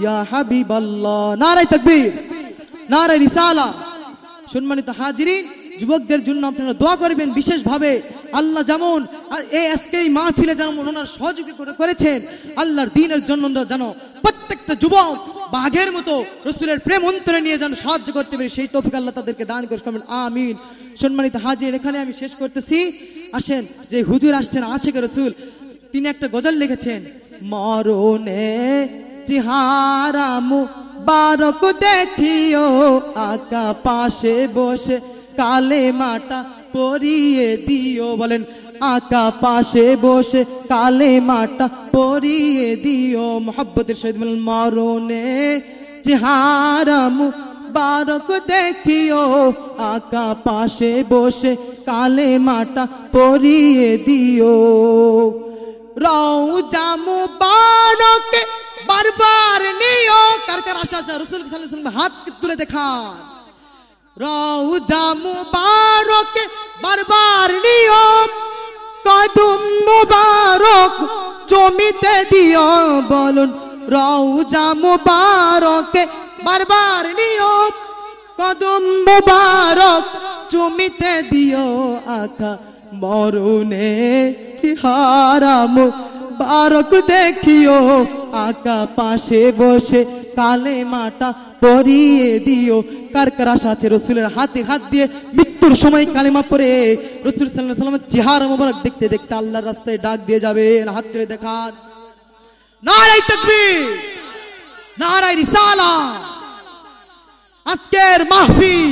ইয়া হাবিবাল্লাহ। নারায়ে তাকবীর, নারায়ে রিসালা। সম্মানিত হাজিরিন, যুবকদের জন্য আপনারা দোয়া করবেন বিশেষ ভাবে। আল্লাহ যেমন এই আজকে এই মাহফিলে যেমন ওনার সহযোগিতা করেছেন, আল্লাহর দ্বীনের জন্য যেন প্রত্যেকটা যুবক বাঘের মতো রাসূলের প্রেম অন্তরে নিয়ে যেন সাহায্য করতে পারে, সেই তৌফিক আল্লাহ তাদেরকে দান করবেন, আমিন। সম্মানিত হাজির, এখানে আমি শেষ করতেছি। আসেন, যে হুজুর আসছেন আশিক রাসূল, তিনি একটা গজল লিখেছেন। মরণে চেহারা মুবারক দেখিও, আকা পাশে বসে কালেমাটা পড়িয়ে দিও। বলেন আকা পাশে বসে কালেমাটা পড়িয়ে দিও। মোহাব্বতের সহিত বলেন মরণে চেহারা মুবারক দেখিও, আকা পাশে বসে কালেমাটা পড়িয়ে দিও। রওজা মুবারক বারবার নিও। কার কার আশা আছে রাসূল সাল্লাল্লাহু আলাইহি ওয়াসাল্লাম হাত তুলে দেখান। রওজা মুবারক বারবার নিও, কদম মুবারক জমিতে দিও। বলুন রওজা মুবারক বারবার নিও, কদম মুবারক জমিতে দিও। আকা মরণে চেহারা মুবারক দেখিও, আকা পাশে বসে কালেমাটা পড়িয়ে দিও। কার কার আশা আছে রাসূলের হাতে হাত দিয়ে মৃত্যুর সময় কালেমা পড়ে রাসূল সাল্লাল্লাহু আলাইহি ওয়াসাল্লামের চেহারা মোবারক দেখতে দেখতে আল্লাহর রাস্তায় ডাক দিয়ে যাবেন। হাত তুলে দেখান। নারায়ে তাকবীর, নারায়ে রিসালা। আজকের মাহফিল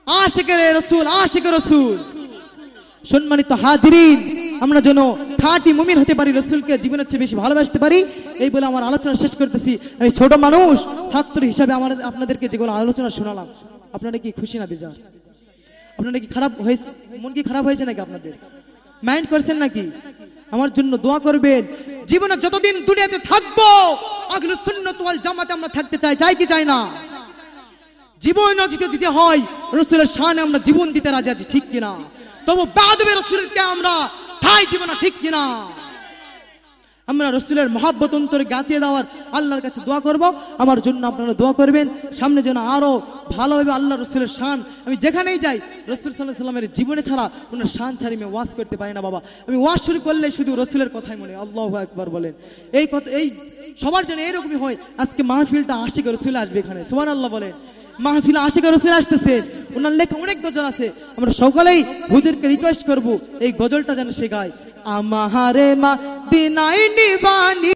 আশিকের রাসূল, আশিকের রাসূল। সম্মানিত হাজিরিন, আমরা যেন খাঁটি মুমিন হতে পারি, রাসূলকে জীবনের চেয়ে বেশি ভালোবাসতে পারি, এই বলে আমার আলোচনা শেষ করতেছি। আমি ছোট মানুষ, ছাত্র হিসাবে আপনাদেরকে যেগুলো আলোচনা শোনালাম, আপনারা কি খুশি না বেজার? আপনারা কি খারাপ হয়েছে? মন কি খারাপ হয়েছে নাকি? আপনাদের মাইন্ড করছেন নাকি? আমার জন্য দোয়া করবেন। জীবনে যতদিন দুনিয়াতে থাকবো আহলুস সুন্নাত ওয়াল জামাতে আমরা থাকতে চাই, চাই কি চাই না? জীবন যদি দিতে হয় রাসূলের শানে আমরা জীবন দিতে রাজি আছি, ঠিক কিনা? তবু বাদবে রাসূলকে আমরা ঠাঁই দিব না, ঠিক কিনা? আমরা রাসূলের মহব্বত অন্তরে গাঁথিয়ে দেওয়ার আল্লাহর কাছে দোয়া করব। আমার জন্য আপনারা দোয়া করবেন, সামনে যেন আরো ভালোভাবে আল্লাহ রাসূলের শান, আমি যেখানেই যাই রাসূল সাল্লাল্লাহু আলাইহি ওয়াসাল্লামের জীবনে ছাড়া ওনার শান ছাড়ি আমি ওয়াজ করতে পারি না। বাবা, আমি ওয়াজ শুরু করলে শুধু রাসূলের কথাই মনে। আল্লাহু আকবার বলেন। এই কথা এই সবার জন্য এরকমই হয়। আজকে মাহফিলটা আশিক রাসূল আসবে এখানে, সুবহানাল্লাহ বলেন। মাহফিল আশিক রাসূল আসতেছে, ওনার লেখা অনেক গজল আছে। আমরা সকলেই হুজুরকে রিকোয়েস্ট করব এই গজলটা যেন সে গায়। আমারে মদিনায় নিবানি